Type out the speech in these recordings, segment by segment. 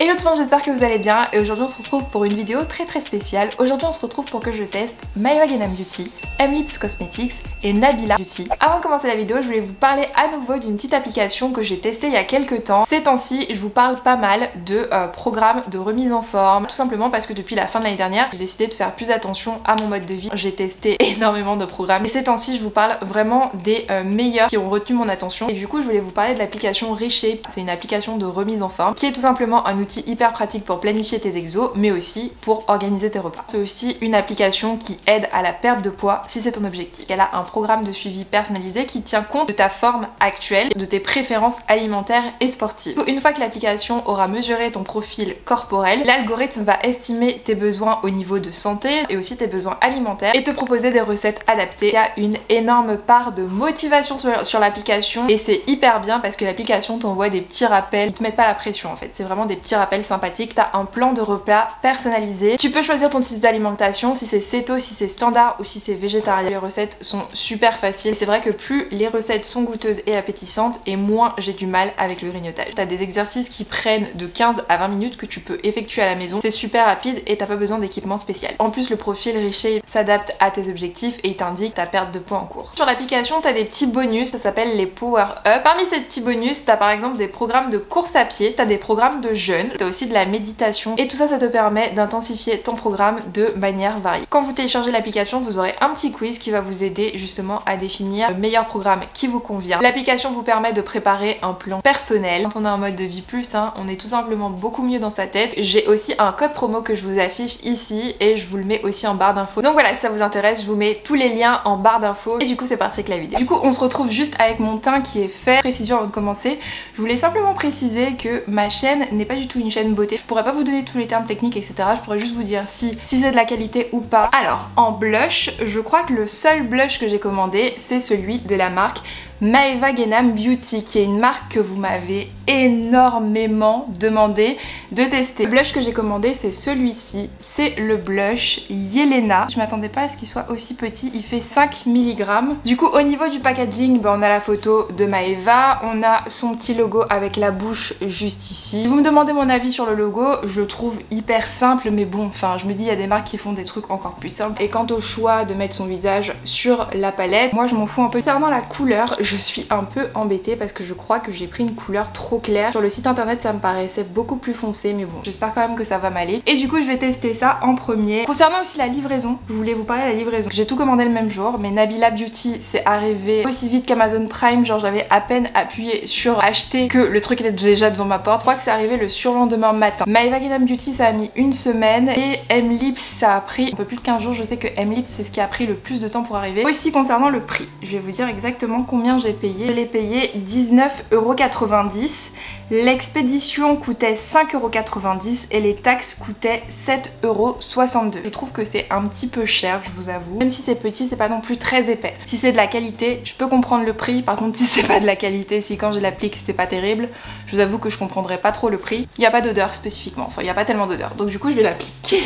Hello tout le monde, j'espère que vous allez bien et aujourd'hui on se retrouve pour une vidéo très spéciale. Aujourd'hui on se retrouve pour que je teste Maeva Genam Beauty, Mlips Cosmetics et Nabila Beauty. Avant de commencer la vidéo, je voulais vous parler à nouveau d'une petite application que j'ai testée il y a quelques temps. Ces temps-ci, je vous parle pas mal de programmes de remise en forme, tout simplement parce que depuis la fin de l'année dernière, j'ai décidé de faire plus attention à mon mode de vie. J'ai testé énormément de programmes et ces temps-ci, je vous parle vraiment des meilleurs qui ont retenu mon attention. Et du coup, je voulais vous parler de l'application Reshape. C'est une application de remise en forme qui est tout simplement un outil hyper pratique pour planifier tes exos mais aussi pour organiser tes repas. C'est aussi une application qui aide à la perte de poids si c'est ton objectif. Elle a un programme de suivi personnalisé qui tient compte de ta forme actuelle, de tes préférences alimentaires et sportives. Une fois que l'application aura mesuré ton profil corporel, l'algorithme va estimer tes besoins au niveau de santé et aussi tes besoins alimentaires et te proposer des recettes adaptées. Il y a une énorme part de motivation sur l'application et c'est hyper bien parce que l'application t'envoie des petits rappels, ils te mettent pas la pression en fait, c'est vraiment des petits rappels sympathiques. T'as un plan de repas personnalisé, tu peux choisir ton type d'alimentation, si c'est céto, si c'est standard ou si c'est végétarien. Les recettes sont super faciles, c'est vrai que plus les recettes sont goûteuses et appétissantes et moins j'ai du mal avec le grignotage. T'as des exercices qui prennent de 15 à 20 minutes que tu peux effectuer à la maison, c'est super rapide et t'as pas besoin d'équipement spécial. En plus le profil Reshape s'adapte à tes objectifs et il t'indique ta perte de poids en cours. Sur l'application t'as des petits bonus, ça s'appelle les Power Up. Parmi ces petits bonus t'as par exemple des programmes de course à pied, t'as des programmes de jeûne, t'as aussi de la méditation et tout ça, ça te permet d'intensifier ton programme de manière variée. Quand vous téléchargez l'application, vous aurez un petit quiz qui va vous aider justement à définir le meilleur programme qui vous convient. L'application vous permet de préparer un plan personnel. Quand on a un mode de vie plus sain, on est tout simplement beaucoup mieux dans sa tête. J'ai aussi un code promo que je vous affiche ici et je vous le mets aussi en barre d'infos. Donc voilà, si ça vous intéresse, je vous mets tous les liens en barre d'infos et du coup c'est parti avec la vidéo. Du coup on se retrouve juste avec mon teint qui est fait. Précision avant de commencer, je voulais simplement préciser que ma chaîne n'est pas du tout une chaîne beauté. Je pourrais pas vous donner tous les termes techniques etc, je pourrais juste vous dire si c'est de la qualité ou pas. Alors en blush, je crois que le seul blush que j'ai commandé c'est celui de la marque Maeva Genam Beauty, qui est une marque que vous m'avez énormément demandé de tester. Le blush que j'ai commandé c'est celui-ci, c'est le blush Yelena. Je m'attendais pas à ce qu'il soit aussi petit, il fait 5 mg. Du coup au niveau du packaging, on a la photo de Maeva, on a son petit logo avec la bouche juste ici. Si vous me demandez mon avis sur le logo, je le trouve hyper simple mais bon, enfin je me dis il y a des marques qui font des trucs encore plus simples. Et quant au choix de mettre son visage sur la palette, moi je m'en fous un peu. Concernant la couleur, je suis un peu embêtée parce que je crois que j'ai pris une couleur trop claire. Sur le site internet ça me paraissait beaucoup plus foncé mais bon, j'espère quand même que ça va m'aller. Et du coup je vais tester ça en premier. Concernant aussi la livraison, je voulais vous parler de la livraison. J'ai tout commandé le même jour, mais Nabila Beauty c'est arrivé aussi vite qu'Amazon Prime, genre j'avais à peine appuyé sur acheter que le truc était déjà devant ma porte. Je crois que c'est arrivé le surlendemain matin. Maeva Genam Beauty ça a mis une semaine et Mlips ça a pris un peu plus de 15 jours. Je sais que Mlips c'est ce qui a pris le plus de temps pour arriver. Aussi concernant le prix, je vais vous dire exactement combien j'ai payé. Je l'ai payé 19,90 €. L'expédition coûtait 5,90 € et les taxes coûtaient 7,62 €. Je trouve que c'est un petit peu cher, je vous avoue. Même si c'est petit, c'est pas non plus très épais. Si c'est de la qualité, je peux comprendre le prix. Par contre, si c'est pas de la qualité, si quand je l'applique c'est pas terrible, je vous avoue que je comprendrai pas trop le prix. Il n'y a pas d'odeur spécifiquement, enfin il n'y a pas tellement d'odeur. Donc du coup je vais l'appliquer.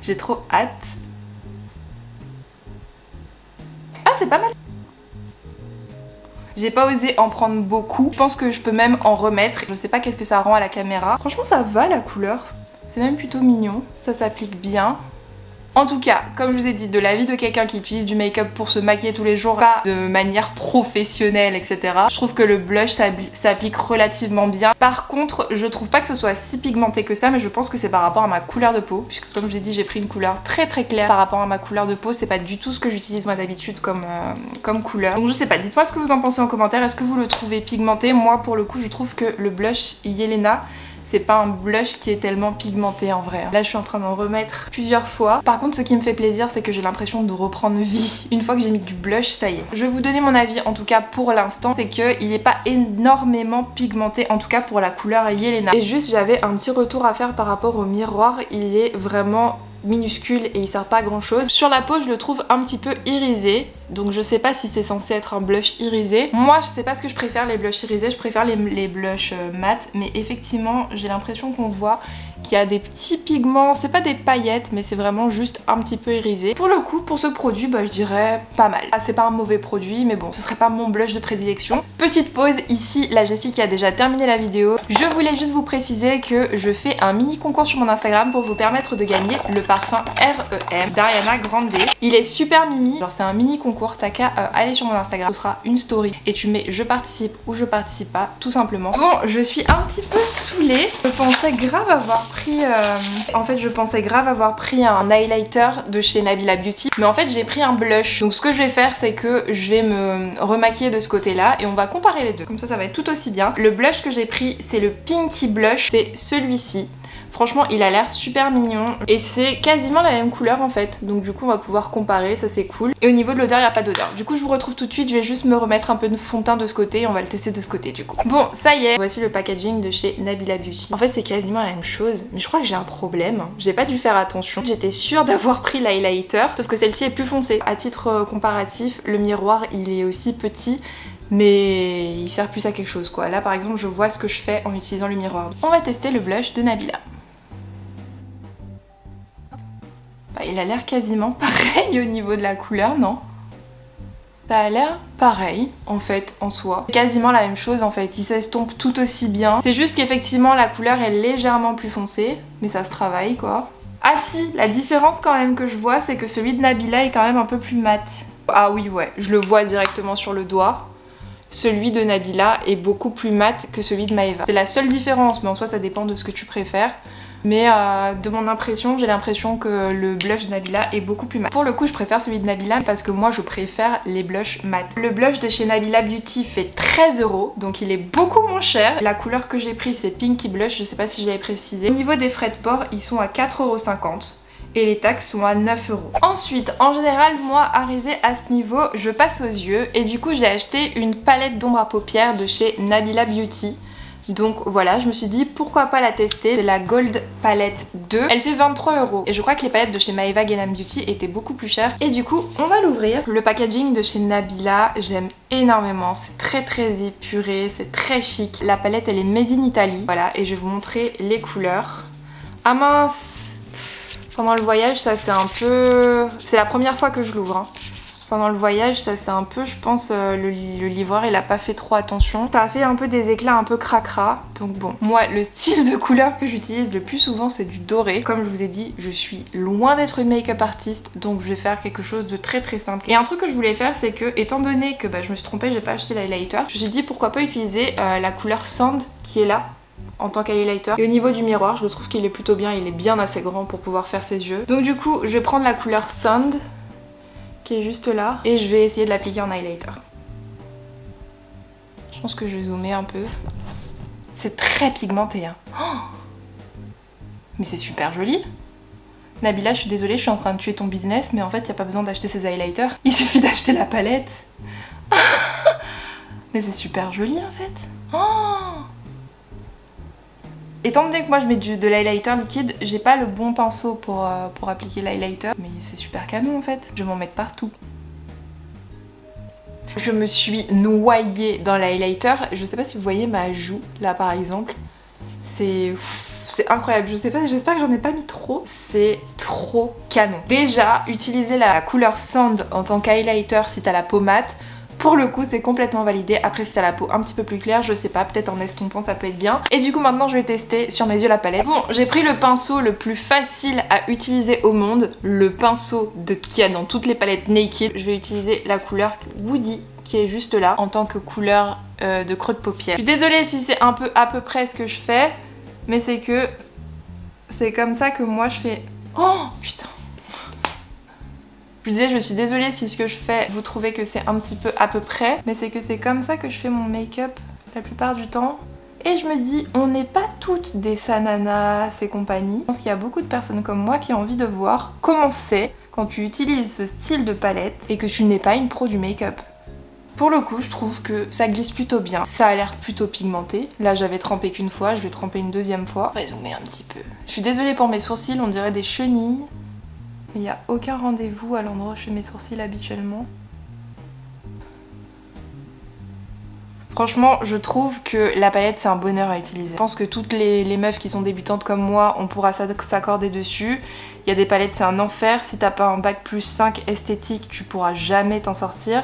J'ai trop hâte. Ah c'est pas mal. J'ai pas osé en prendre beaucoup. Je pense que je peux même en remettre. Je sais pas qu'est-ce que ça rend à la caméra. Franchement ça va la couleur. C'est même plutôt mignon. Ça s'applique bien. En tout cas, comme je vous ai dit, de l'avis de quelqu'un qui utilise du make-up pour se maquiller tous les jours, pas de manière professionnelle, etc. Je trouve que le blush s'applique relativement bien. Par contre, je trouve pas que ce soit si pigmenté que ça, mais je pense que c'est par rapport à ma couleur de peau, puisque comme je vous ai dit, j'ai pris une couleur très claire par rapport à ma couleur de peau. C'est pas du tout ce que j'utilise moi d'habitude comme couleur. Donc je sais pas, dites-moi ce que vous en pensez en commentaire. Est-ce que vous le trouvez pigmenté? Moi, pour le coup, je trouve que le blush Yelena, c'est pas un blush qui est tellement pigmenté en vrai. Là je suis en train d'en remettre plusieurs fois. Par contre ce qui me fait plaisir c'est que j'ai l'impression de reprendre vie. Une fois que j'ai mis du blush, ça y est. Je vais vous donner mon avis en tout cas pour l'instant, c'est qu'il n'est pas énormément pigmenté, en tout cas pour la couleur Yelena. Et juste j'avais un petit retour à faire par rapport au miroir, il est vraiment minuscule et il sert pas à grand chose. Sur la peau je le trouve un petit peu irisé, donc je sais pas si c'est censé être un blush irisé. Moi je sais pas ce que je préfère, les blushs irisés, je préfère les blushs mat, mais effectivement j'ai l'impression qu'on voit qui a des petits pigments, c'est pas des paillettes mais c'est vraiment juste un petit peu irisé. Pour le coup, pour ce produit, bah, je dirais pas mal. Ah, c'est pas un mauvais produit mais bon, ce serait pas mon blush de prédilection. Petite pause, ici la Jessie qui a déjà terminé la vidéo. Je voulais juste vous préciser que je fais un mini concours sur mon Instagram pour vous permettre de gagner le parfum REM d'Ariana Grande. Il est super mimi, genre c'est un mini concours, t'as qu'à aller sur mon Instagram, ce sera une story et tu mets je participe ou je participe pas, tout simplement. Bon, je suis un petit peu saoulée. Je pensais grave avoir pris un highlighter de chez Nabila Beauty, mais en fait j'ai pris un blush. Donc ce que je vais faire, c'est que je vais me remaquiller de ce côté-là et on va comparer les deux. Comme ça va être tout aussi bien. Le blush que j'ai pris, c'est le Pinky Blush, c'est celui-ci. Franchement, il a l'air super mignon et c'est quasiment la même couleur en fait. Donc du coup, on va pouvoir comparer, ça c'est cool. Et au niveau de l'odeur, il n'y a pas d'odeur. Du coup, je vous retrouve tout de suite. Je vais juste me remettre un peu de fond de teint de ce côté et on va le tester de ce côté du coup. Bon, ça y est. Voici le packaging de chez Nabila Beauty. En fait, c'est quasiment la même chose. Mais je crois que j'ai un problème. J'ai pas dû faire attention. J'étais sûre d'avoir pris l'highlighter. Sauf que celle-ci est plus foncée. À titre comparatif, le miroir, il est aussi petit. Mais il sert plus à quelque chose quoi. Là, par exemple, je vois ce que je fais en utilisant le miroir. On va tester le blush de Nabila. Il a l'air quasiment pareil au niveau de la couleur, non? Ça a l'air pareil en fait en soi. Quasiment la même chose en fait, il s'estompe tout aussi bien. C'est juste qu'effectivement la couleur est légèrement plus foncée, mais ça se travaille quoi. Ah si, la différence quand même que je vois, c'est que celui de Nabila est quand même un peu plus mat. Ah oui ouais, je le vois directement sur le doigt. Celui de Nabila est beaucoup plus mat que celui de Maeva. C'est la seule différence, mais en soi ça dépend de ce que tu préfères. Mais de mon impression, j'ai l'impression que le blush de Nabila est beaucoup plus mat. Pour le coup, je préfère celui de Nabila parce que moi, je préfère les blushs mat. Le blush de chez Nabila Beauty fait 13 €, donc il est beaucoup moins cher. La couleur que j'ai pris, c'est Pinky Blush, je sais pas si je l'avais précisé. Au niveau des frais de port, ils sont à 4,50 € et les taxes sont à 9 €. Ensuite, en général, moi, arrivé à ce niveau, je passe aux yeux et du coup, j'ai acheté une palette d'ombre à paupières de chez Nabila Beauty. Donc voilà, je me suis dit pourquoi pas la tester. C'est la Gold Palette 2. Elle fait 23 € et je crois que les palettes de chez Maeva Genam Beauty étaient beaucoup plus chères. Et du coup, on va l'ouvrir. Le packaging de chez Nabila, j'aime énormément. C'est très épuré, c'est très chic. La palette, elle est made in Italy. Voilà, et je vais vous montrer les couleurs. Ah mince! Pendant le voyage, ça c'est un peu... C'est la première fois que je l'ouvre, hein. Pendant le voyage, ça c'est un peu, je pense, le livreur il a pas fait trop attention. Ça a fait un peu des éclats un peu cracra. Donc bon, moi le style de couleur que j'utilise le plus souvent c'est du doré. Comme je vous ai dit, je suis loin d'être une make-up artiste, donc je vais faire quelque chose de très simple. Et un truc que je voulais faire, c'est que étant donné que je me suis trompée, j'ai pas acheté l'highlighter, je me suis dit pourquoi pas utiliser la couleur Sand qui est là en tant qu'highlighter. Et au niveau du miroir, je trouve qu'il est plutôt bien, il est bien assez grand pour pouvoir faire ses yeux. Donc du coup, je vais prendre la couleur Sand qui est juste là et je vais essayer de l'appliquer en highlighter. Je pense que je vais zoomer un peu. C'est très pigmenté hein. Oh, mais c'est super joli. Nabila, je suis désolée, je suis en train de tuer ton business, mais en fait il n'y a pas besoin d'acheter ces highlighters, il suffit d'acheter la palette. Mais c'est super joli en fait. Oh, étant donné que moi je mets de l'highlighter liquide, j'ai pas le bon pinceau pour appliquer l'highlighter, mais c'est super canon en fait, je vais m'en mettre partout. Je me suis noyée dans l'highlighter, je sais pas si vous voyez ma joue là par exemple, c'est incroyable, je sais pas, j'espère que j'en ai pas mis trop, c'est trop canon. Déjà, utiliser la couleur Sand en tant qu'highlighter si t'as la peau mate, pour le coup c'est complètement validé. Après si t'as la peau un petit peu plus claire, je sais pas, peut-être en estompant ça peut être bien. Et du coup maintenant je vais tester sur mes yeux la palette. Bon, j'ai pris le pinceau le plus facile à utiliser au monde, le pinceau qu'il y a dans toutes les palettes Naked. Je vais utiliser la couleur Woody qui est juste là en tant que couleur de creux de paupière. Je suis désolée si c'est un peu à peu près ce que je fais, mais c'est que c'est comme ça que moi je fais... Oh putain. Je disais, je suis désolée si ce que je fais, vous trouvez que c'est un petit peu à peu près, mais c'est que c'est comme ça que je fais mon make-up la plupart du temps. Et je me dis, on n'est pas toutes des Sananas et compagnie. Je pense qu'il y a beaucoup de personnes comme moi qui ont envie de voir comment c'est quand tu utilises ce style de palette et que tu n'es pas une pro du make-up. Pour le coup, je trouve que ça glisse plutôt bien. Ça a l'air plutôt pigmenté. Là, j'avais trempé qu'une fois, je vais tremper une deuxième fois. On va zoomer un petit peu. Je suis désolée pour mes sourcils, on dirait des chenilles. Il n'y a aucun rendez-vous à l'endroit où je fais mes sourcils habituellement. Franchement, je trouve que la palette c'est un bonheur à utiliser. Je pense que toutes les meufs qui sont débutantes comme moi, on pourra s'accorder dessus. Il y a des palettes, c'est un enfer. Si t'as pas un bac plus 5 esthétique, tu pourras jamais t'en sortir.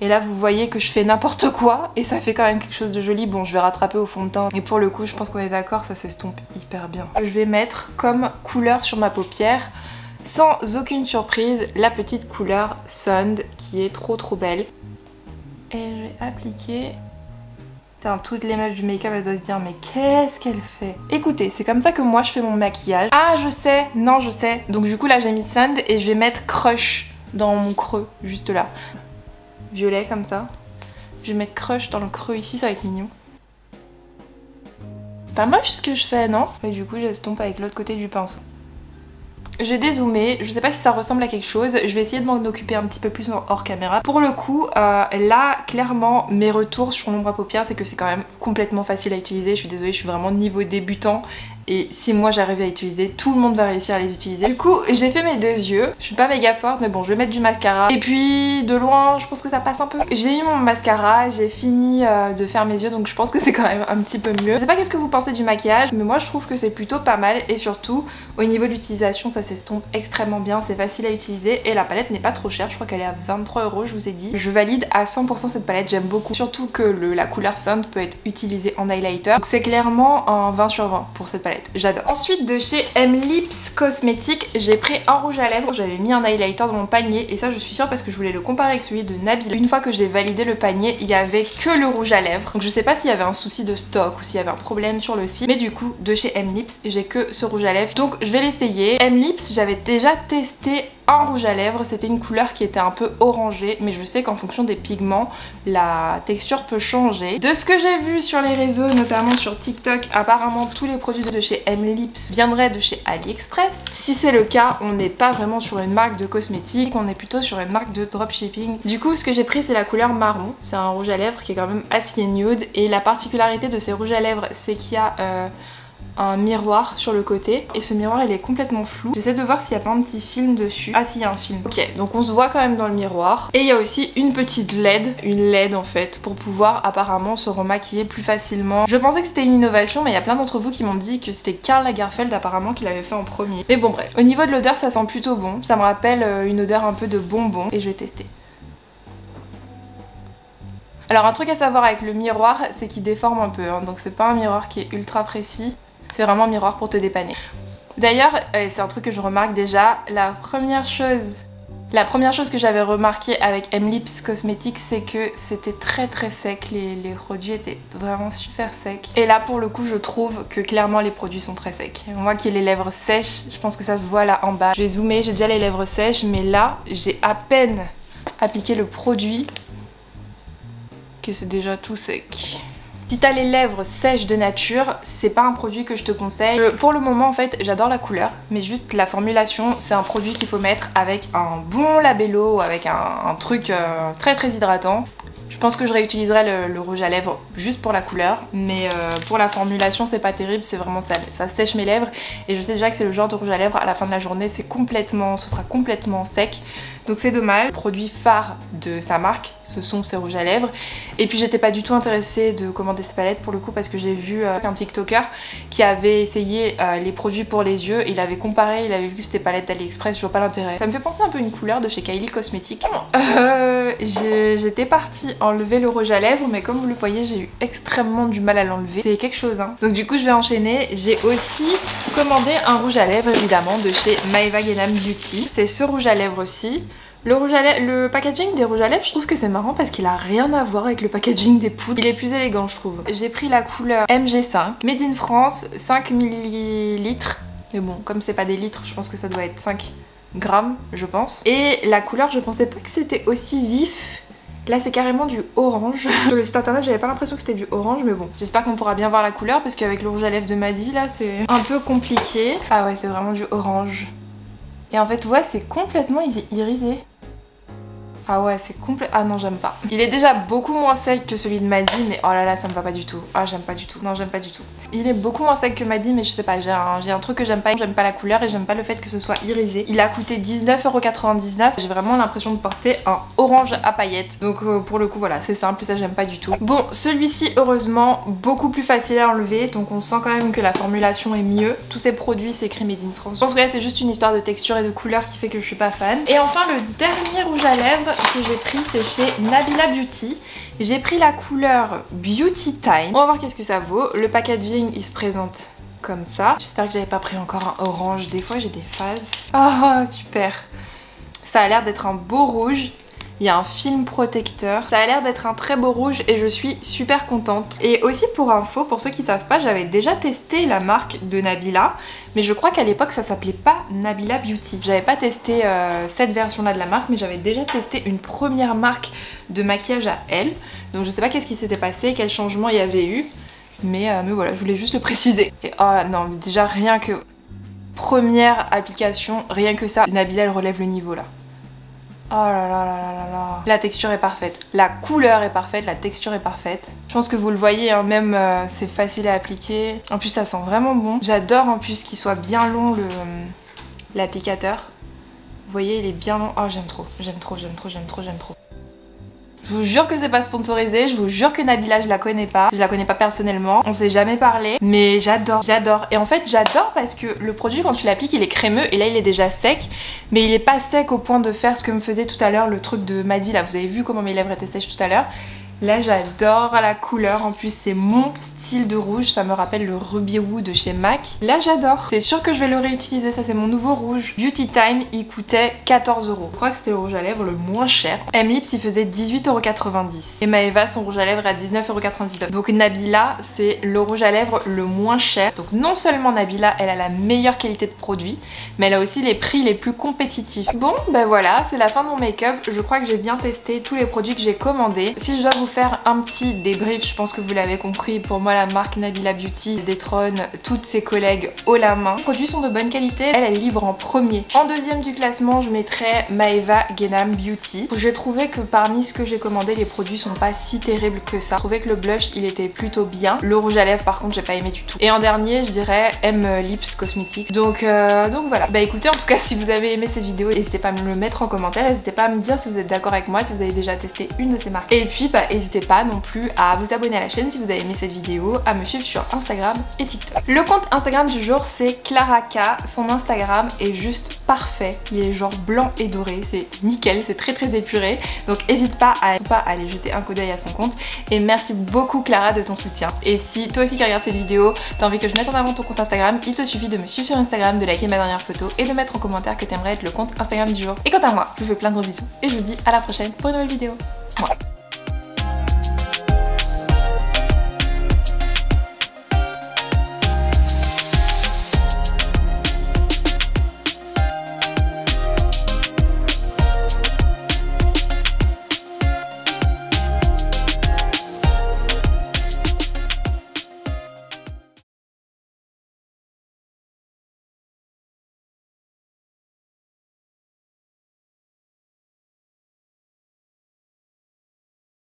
Et là vous voyez que je fais n'importe quoi et ça fait quand même quelque chose de joli. Bon, je vais rattraper au fond de teint. Et pour le coup, je pense qu'on est d'accord, ça s'estompe hyper bien. Je vais mettre comme couleur sur ma paupière, sans aucune surprise, la petite couleur Sand qui est trop belle. Et je vais appliquer... Putain, toutes les meufs du make-up elles doivent se dire mais qu'est-ce qu'elle fait? Écoutez, c'est comme ça que moi je fais mon maquillage. Ah je sais, non je sais. Donc du coup là j'ai mis Sand et je vais mettre Crush dans mon creux, juste là. Violet comme ça. Je vais mettre Crush dans le creux ici, ça va être mignon. C'est pas moche ce que je fais, non? Et du coup j'estompe avec l'autre côté du pinceau. Je vais dézoomer, je sais pas si ça ressemble à quelque chose, je vais essayer de m'en occuper un petit peu plus hors caméra. Pour le coup, là, clairement, mes retours sur l'ombre à paupières, c'est que c'est quand même complètement facile à utiliser. Je suis désolée, je suis vraiment niveau débutant. Et si moi j'arrive à utiliser, tout le monde va réussir à les utiliser. Du coup, j'ai fait mes deux yeux. Je suis pas méga forte, mais bon, je vais mettre du mascara. Et puis, de loin, je pense que ça passe un peu. J'ai eu mon mascara, j'ai fini de faire mes yeux, donc je pense que c'est quand même un petit peu mieux. Je sais pas qu'est-ce que vous pensez du maquillage, mais moi je trouve que c'est plutôt pas mal. Et surtout, au niveau de l'utilisation, ça s'estompe extrêmement bien. C'est facile à utiliser et la palette n'est pas trop chère. Je crois qu'elle est à 23 €, je vous ai dit. Je valide à 100% cette palette, j'aime beaucoup. Surtout que la couleur Sand peut être utilisée en highlighter. Donc c'est clairement un 20 sur 20 pour cette palette. J'adore. Ensuite de chez Lips Cosmetics, j'ai pris un rouge à lèvres. J'avais mis un highlighter dans mon panier et ça je suis sûre parce que je voulais le comparer avec celui de Nabila. Une fois que j'ai validé le panier, il y avait que le rouge à lèvres. Donc je sais pas s'il y avait un souci de stock ou s'il y avait un problème sur le site. Mais du coup de chez Lips, j'ai que ce rouge à lèvres. Donc je vais l'essayer. Lips, j'avais déjà testé un rouge à lèvres, c'était une couleur qui était un peu orangée, mais je sais qu'en fonction des pigments, la texture peut changer. De ce que j'ai vu sur les réseaux, notamment sur TikTok, apparemment tous les produits de chez Lips viendraient de chez AliExpress. Si c'est le cas, on n'est pas vraiment sur une marque de cosmétiques, on est plutôt sur une marque de dropshipping. Du coup, ce que j'ai pris, c'est la couleur marron. C'est un rouge à lèvres qui est quand même assez nude, et la particularité de ces rouges à lèvres, c'est qu'il y a un miroir sur le côté et ce miroir il est complètement flou. J'essaie de voir s'il n'y a pas un petit film dessus. Ah si, il y a un film. Ok, donc on se voit quand même dans le miroir. Et il y a aussi une petite LED, une LED en fait, pour pouvoir apparemment se remaquiller plus facilement. Je pensais que c'était une innovation, mais il y a plein d'entre vous qui m'ont dit que c'était Karl Lagerfeld apparemment qui l'avait fait en premier. Mais bon bref, au niveau de l'odeur ça sent plutôt bon. Ça me rappelle une odeur un peu de bonbon et je vais tester. Alors un truc à savoir avec le miroir, c'est qu'il déforme un peu, hein. Donc c'est pas un miroir qui est ultra précis. C'est vraiment un miroir pour te dépanner. D'ailleurs, c'est un truc que je remarque déjà, la première chose que j'avais remarqué avec Lips Cosmetics, c'est que c'était très sec, les produits étaient vraiment super secs. Et là pour le coup je trouve que clairement les produits sont très secs. Moi qui ai les lèvres sèches, je pense que ça se voit là en bas. Je vais zoomer, j'ai déjà les lèvres sèches, mais là j'ai à peine appliqué le produit que c'est déjà tout sec. Si t'as les lèvres sèches de nature, c'est pas un produit que je te conseille. Pour le moment en fait j'adore la couleur, mais juste la formulation, c'est un produit qu'il faut mettre avec un bon labello, avec un truc très hydratant. Je pense que je réutiliserai le rouge à lèvres juste pour la couleur, mais pour la formulation c'est pas terrible, c'est vraiment ça sèche mes lèvres et je sais déjà que c'est le genre de rouge à lèvres à la fin de la journée ce sera complètement sec, donc c'est dommage. Le produit phare de sa marque ce sont ces rouges à lèvres et puis j'étais pas du tout intéressée de commander ces palettes pour le coup parce que j'ai vu un TikToker qui avait essayé les produits pour les yeux et il avait comparé, il avait vu que c'était palette d'AliExpress, je vois pas l'intérêt. Ça me fait penser un peu à une couleur de chez Kylie Cosmetics. J'étais partie enlever le rouge à lèvres, mais comme vous le voyez j'ai eu extrêmement du mal à l'enlever, c'est quelque chose hein. Donc du coup je vais enchaîner. J'ai aussi commandé un rouge à lèvres évidemment de chez Maeva Guénam Beauty, c'est ce rouge à lèvres aussi. Le packaging des rouges à lèvres, je trouve que c'est marrant parce qu'il a rien à voir avec le packaging des poudres. Il est plus élégant je trouve. J'ai pris la couleur MG5, Made in France, 5 ml. Mais bon, comme c'est pas des litres, je pense que ça doit être 5 grammes, je pense. Et la couleur, je pensais pas que c'était aussi vif. Là c'est carrément du orange. Sur le site internet j'avais pas l'impression que c'était du orange, mais bon. J'espère qu'on pourra bien voir la couleur parce qu'avec le rouge à lèvres de Maddy là c'est un peu compliqué. Ah ouais, c'est vraiment du orange. Et en fait ouais, c'est complètement irisé. Ah ouais, c'est complet. Ah non, j'aime pas. Il est déjà beaucoup moins sec que celui de Maddy, mais oh là là, ça me va pas du tout. Ah, j'aime pas du tout. Non, j'aime pas du tout. Il est beaucoup moins sec que Maddy, mais je sais pas, j'ai un truc que j'aime pas. J'aime pas la couleur et j'aime pas le fait que ce soit irisé. Il a coûté 19,99 €. J'ai vraiment l'impression de porter un orange à paillettes. Donc pour le coup, voilà, c'est simple, ça j'aime pas du tout. Bon, celui-ci, heureusement, beaucoup plus facile à enlever. Donc on sent quand même que la formulation est mieux. Tous ces produits, c'est écrit Made in France. Je pense que là, c'est juste une histoire de texture et de couleur qui fait que je suis pas fan. Et enfin, le dernier rouge à lèvres que j'ai pris, c'est chez Nabila Beauty. J'ai pris la couleur Beauty Time. On va voir qu'est-ce que ça vaut. Le packaging, il se présente comme ça. J'espère que j'avais pas pris encore un orange. Des fois, j'ai des phases. Ah, super. Ça a l'air d'être un beau rouge. Il y a un film protecteur. Ça a l'air d'être un très beau rouge et je suis super contente. Et aussi pour info, pour ceux qui savent pas, j'avais déjà testé la marque de Nabila, mais je crois qu'à l'époque ça s'appelait pas Nabila Beauty. J'avais pas testé cette version là de la marque, mais j'avais déjà testé une première marque de maquillage à elle. Donc je sais pas qu'est-ce qui s'était passé, quel changement il y avait eu, mais voilà, je voulais juste le préciser. Et oh non, déjà rien que première application, rien que ça, Nabila elle relève le niveau là. Oh là là là là là là. La texture est parfaite, la couleur est parfaite, la texture est parfaite. Je pense que vous le voyez, hein, même c'est facile à appliquer. En plus ça sent vraiment bon. J'adore en plus qu'il soit bien long l'applicateur. Vous voyez, il est bien long. Oh j'aime trop, j'aime trop, j'aime trop, j'aime trop, j'aime trop. Je vous jure que c'est pas sponsorisé, je vous jure que Nabila je la connais pas personnellement, on s'est jamais parlé, mais j'adore, j'adore. Et en fait j'adore parce que le produit quand tu l'appliques il est crémeux et là il est déjà sec, mais il est pas sec au point de faire ce que me faisait tout à l'heure le truc de Maddy là, vous avez vu comment mes lèvres étaient sèches tout à l'heure. Là j'adore la couleur, en plus c'est mon style de rouge, ça me rappelle le Ruby Woo de chez MAC. Là j'adore, c'est sûr que je vais le réutiliser, ça c'est mon nouveau rouge. Beauty Time, il coûtait 14 €. Je crois que c'était le rouge à lèvres le moins cher. M-Lips il faisait 18,90 €. Et Maeva son rouge à lèvres à 19,99 €. Donc Nabila c'est le rouge à lèvres le moins cher. Donc non seulement Nabila elle a la meilleure qualité de produit, mais elle a aussi les prix les plus compétitifs. Bon ben voilà, c'est la fin de mon make-up. Je crois que j'ai bien testé tous les produits que j'ai commandés. Si je dois vous faire un petit débrief, je pense que vous l'avez compris, pour moi la marque Nabila Beauty détrône toutes ses collègues haut la main. Les produits sont de bonne qualité, elle livre en premier. En deuxième du classement je mettrais Maeva Genam Beauty. J'ai trouvé que parmi ce que j'ai commandé les produits sont pas si terribles que ça. J'ai trouvé que le blush il était plutôt bien. Le rouge à lèvres par contre j'ai pas aimé du tout. Et en dernier je dirais M-Lips Cosmetics. Donc voilà. Bah écoutez, en tout cas si vous avez aimé cette vidéo, n'hésitez pas à me le mettre en commentaire, n'hésitez pas à me dire si vous êtes d'accord avec moi, si vous avez déjà testé une de ces marques. Et puis bah n'hésitez pas non plus à vous abonner à la chaîne si vous avez aimé cette vidéo, à me suivre sur Instagram et TikTok. Le compte Instagram du jour c'est Clara K. Son Instagram est juste parfait. Il est genre blanc et doré, c'est nickel, c'est très très épuré. Donc n'hésite pas à aller jeter un coup d'œil à son compte. Et merci beaucoup Clara de ton soutien. Et si toi aussi qui regardes cette vidéo, t'as envie que je mette en avant ton compte Instagram, il te suffit de me suivre sur Instagram, de liker ma dernière photo et de mettre en commentaire que t'aimerais être le compte Instagram du jour. Et quant à moi, je vous fais plein de gros bisous et je vous dis à la prochaine pour une nouvelle vidéo. Mouah.